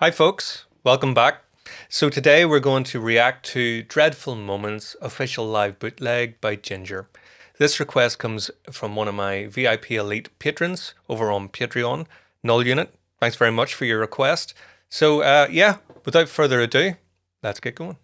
Hi folks, welcome back. So today we're going to react to Dreadful Moments official live bootleg by Jinjer. This request comes from one of my VIP elite patrons over on Patreon, Null Unit. Thanks very much for your request. So yeah, without further ado, let's get going.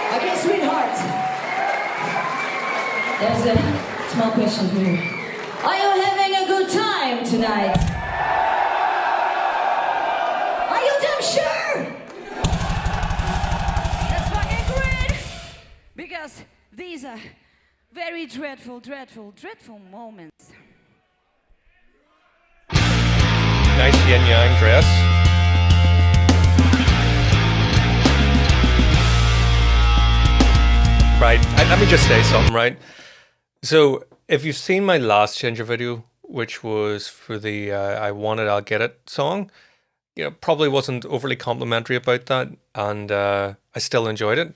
Okay, sweetheart. There's a small question for you. Are you having a good time tonight? Are you damn sure? That's fucking great! Because these are very dreadful moments. Nice yin yang dress. Right, let me just say something, right? So, if you've seen my last Jinjer video, which was for the I Want It, I'll Get It song, you know, probably wasn't overly complimentary about that, and I still enjoyed it.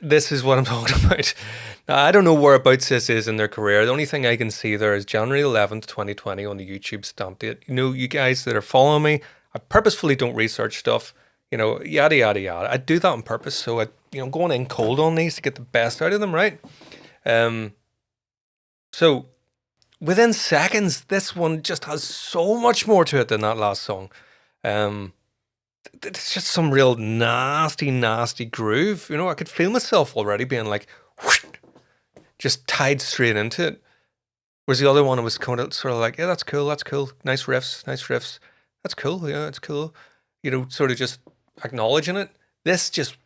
This is what I'm talking about. Now, I don't know whereabouts this is in their career. The only thing I can see there is January 11th, 2020 on the YouTube stamp date. You know, you guys that are following me, I purposefully don't research stuff, you know, yada, yada, yada. I do that on purpose, so I'm going in cold on these to get the best out of them, right? So within seconds, this one just has so much more to it than that last song. It's just some real nasty groove. You know, I could feel myself already being like, whoosh, just tied straight into it. Whereas the other one was kind of sort of like, yeah, that's cool. Nice riffs. That's cool. Yeah, it's cool. You know, sort of just acknowledging it. This just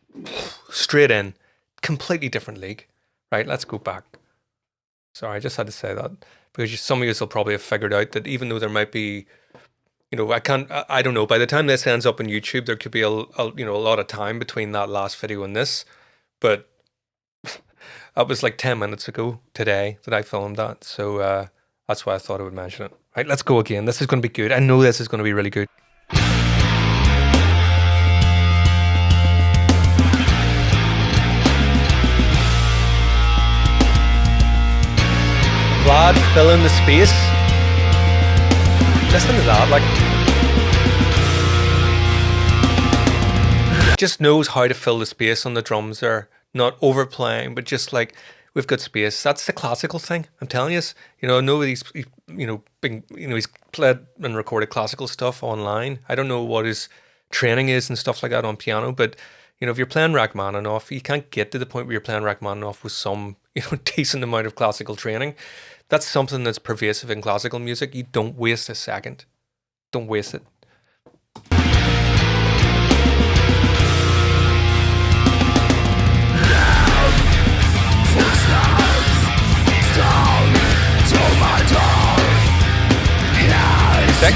straight in, completely different league. Right, let's go back. Sorry, I just had to say that because some of you will probably have figured out that even though there might be, you know, I don't know, by the time this ends up on YouTube, there could be a lot of time between that last video and this, but that was like 10 minutes ago today that I filmed that, so that's why I thought I would mention it. Right, let's go again. This is going to be good. I know this is going to be really good. Vlad, fill in the space. Listen to that, like, just knows how to fill the space on the drums there. Not overplaying, but just like, we've got space. That's the classical thing. I'm telling you, you know, nobody's, he's played and recorded classical stuff online. I don't know what his training is and stuff like that on piano, but you know, if you're playing Rachmaninoff, you can't get to the point where you're playing Rachmaninoff with some, you know, decent amount of classical training. That's something that's pervasive in classical music. You don't waste a second. Don't waste it. Six?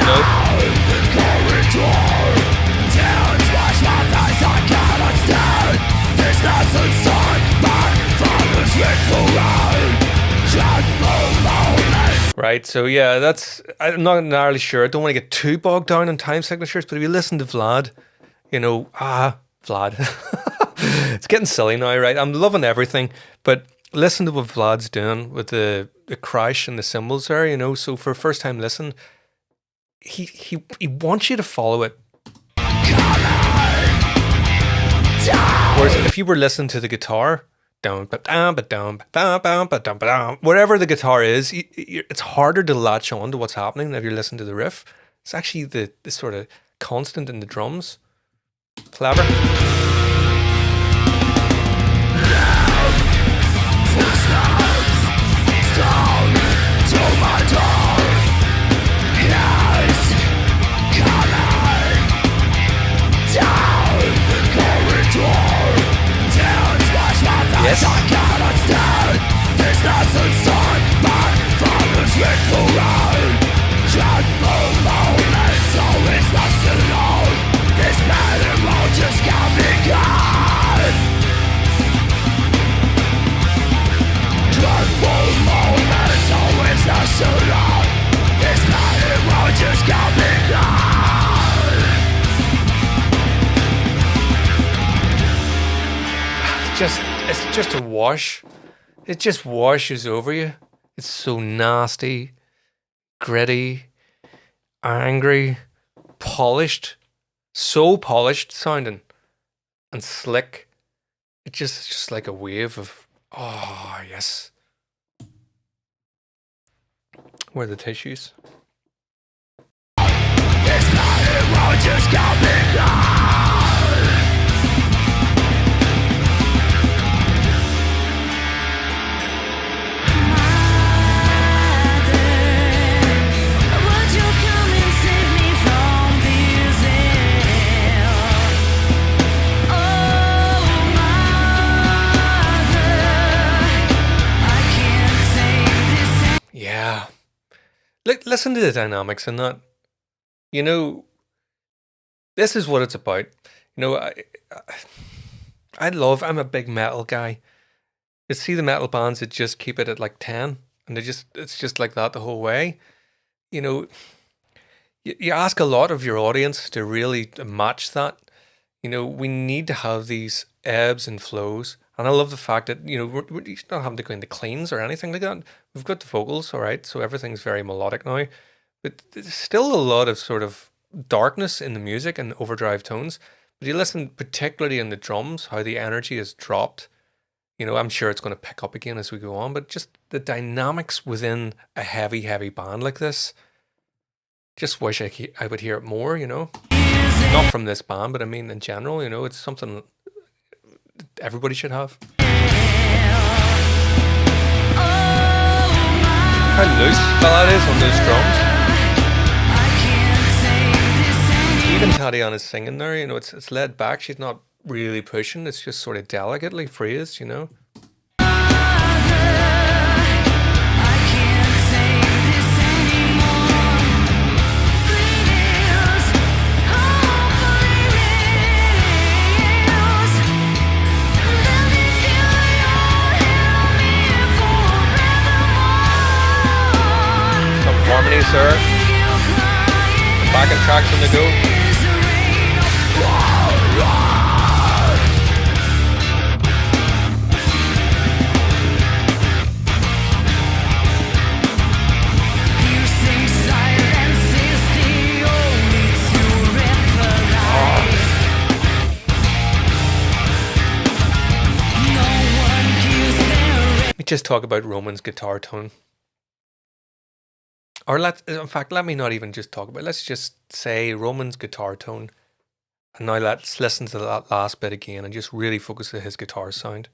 Nope. Right, so yeah, I'm not entirely sure. I don't want to get too bogged down on time signatures, but if you listen to Vlad, you know, Vlad. It's getting silly now, right? I'm loving everything, but listen to what Vlad's doing with the crash and the cymbals there, you know. So for a first time listen, he wants you to follow it. Whereas if you were listening to the guitar, wherever the guitar is, it's harder to latch on to what's happening if you're listening to the riff. It's actually the sort of constant in the drums. Clever. Down to my door. it's just a wash. It just washes over you. It's so nasty, gritty, angry, polished, so polished sounding and slick. It's just like a wave of, oh yes. Where are the tissues? Yeah. Listen to the dynamics in that. You know, this is what it's about. You know, I'm a big metal guy. You see the metal bands that just keep it at like 10 and it's just like that the whole way. You know, you ask a lot of your audience to really match that. You know, we need to have these ebbs and flows. And I love the fact that, you know, we're not having to go into cleans or anything like that. We've got the vocals, all right, so everything's very melodic now. But there's still a lot of sort of darkness in the music and overdrive tones. But you listen particularly in the drums, how the energy has dropped. You know, I'm sure it's going to pick up again as we go on, but just the dynamics within a heavy, heavy band like this, just wish I would hear it more, you know. Not from this band, but I mean in general, you know, it's something everybody should have. How loose that is on those drums. Even Tatiana's singing there, you know, it's laid back. She's not really pushing. It's just sort of delicately phrased, you know. Harmonies there. Backing tracks on the go. Let me just talk about Roman's guitar tone. Or let me not even just talk about it. Let's just say Roman's guitar tone. And now let's listen to that last bit again and just really focus on his guitar sound.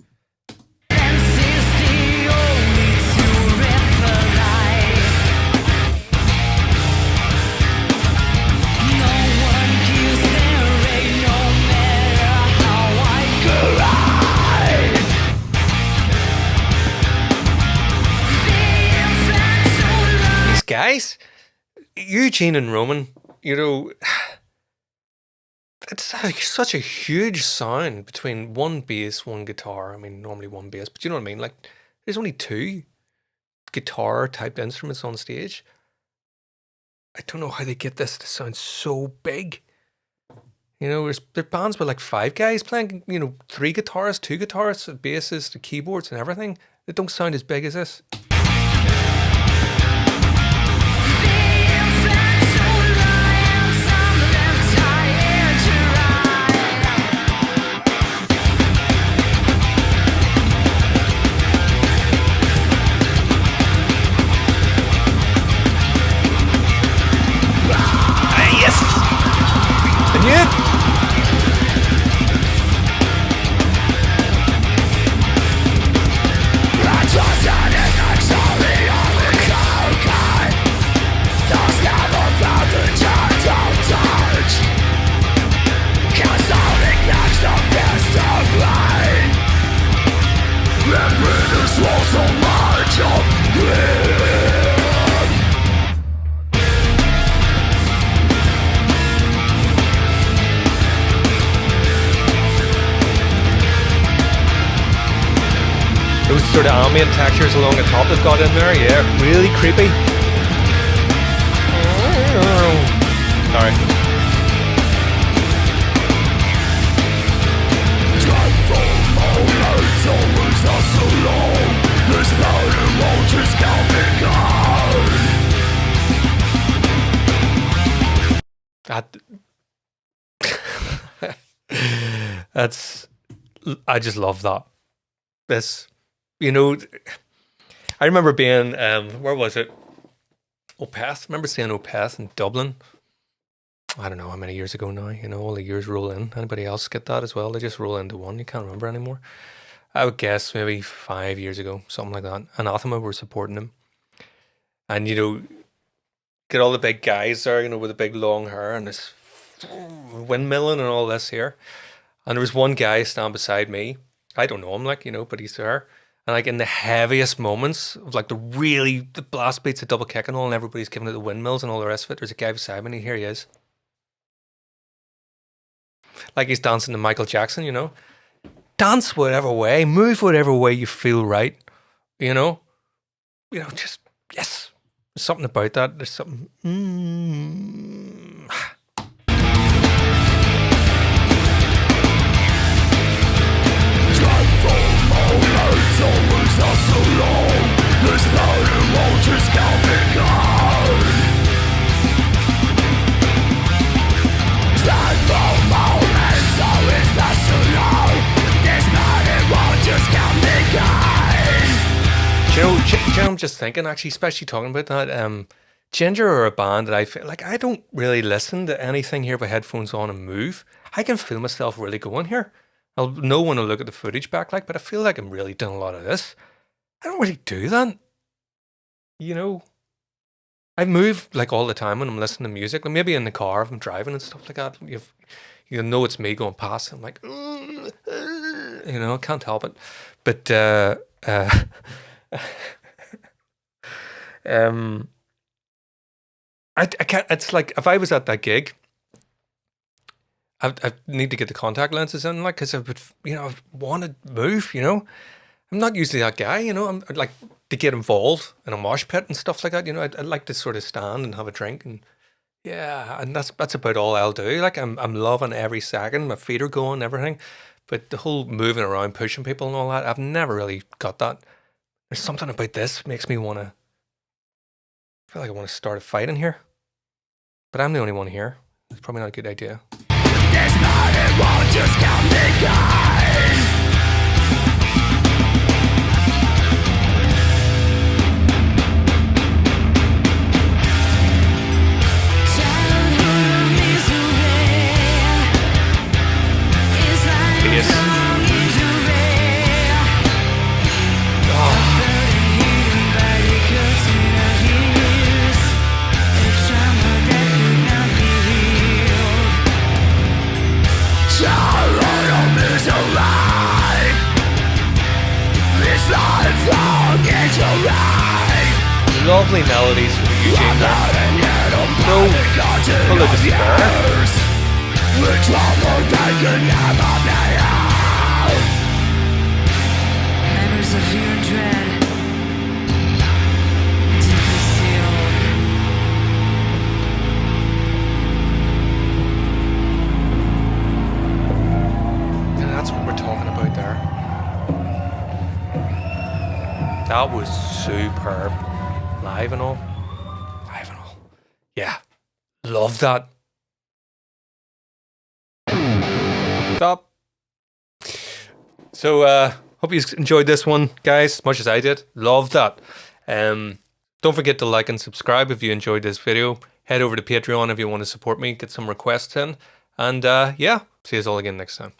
Guys, Eugene and Roman, you know, it's such a huge sound between one bass, one guitar. I mean, normally one bass, but you know what I mean? Like, there's only two guitar type instruments on stage. I don't know how they get this to sound so big. You know, there are bands with like 5 guys playing, you know, 3 guitarists, 2 guitarists, basses, the keyboards and everything. They don't sound as big as this. Those sort of ambient textures along the top they've got in there, yeah, really creepy. Sorry. That, that's, I just love that. This, you know, I remember being, where was it? Opeth. I remember seeing Opeth in Dublin. I don't know how many years ago now. You know, all the years roll in. Anybody else get that as well? They just roll into one. You can't remember anymore. I would guess maybe 5 years ago, something like that. Anathema were supporting him. And, you know, get all the big guys there, you know, with the big long hair and this windmilling and all this here. And there was one guy standing beside me. I don't know him, like, you know, but he's there. And like in the heaviest moments of like the blast beats, the double kick and all, and everybody's giving it the windmills and all the rest of it, there's a guy beside me and here he is. Like he's dancing to Michael Jackson, you know. Dance whatever way, move whatever way you feel right, you know. You know, just, yes. There's something about that. There's something. Do you know, I'm just thinking, actually, especially talking about that, Jinjer are a band that I feel like I don't really listen to anything here with headphones on and move. I can feel myself really going here. I'll know when I look at the footage back, like, but I feel like I'm really doing a lot of this. I don't really do that. You know, I move like all the time when I'm listening to music. Like maybe in the car if I'm driving and stuff like that. You know it's me going past. I'm like, you know, I can't help it. But I can't. It's like if I was at that gig, I need to get the contact lenses in, like, because I would, you know, I want to move. You know, I'm not usually that guy. You know, I'd like to get involved in a mosh pit and stuff like that. You know, I'd like to sort of stand and have a drink and yeah, and that's about all I'll do. Like I'm loving every second. My feet are going, everything, but the whole moving around, pushing people and all that, I've never really got that. There's something about this makes me want to. I feel like I want to start a fight in here, but I'm the only one here. It's probably not a good idea. This morning won't just come begun. Lovely melodies from Eugene there. So full of despair. Memories of fear and dread, deeply sealed. Yeah, that's what we're talking about there. That was superb. Live and all. Live and all. Yeah. Love that. Stop. So, hope you enjoyed this one, guys, as much as I did. Love that. Don't forget to like and subscribe if you enjoyed this video. Head over to Patreon if you want to support me, get some requests in. And yeah, see you all again next time.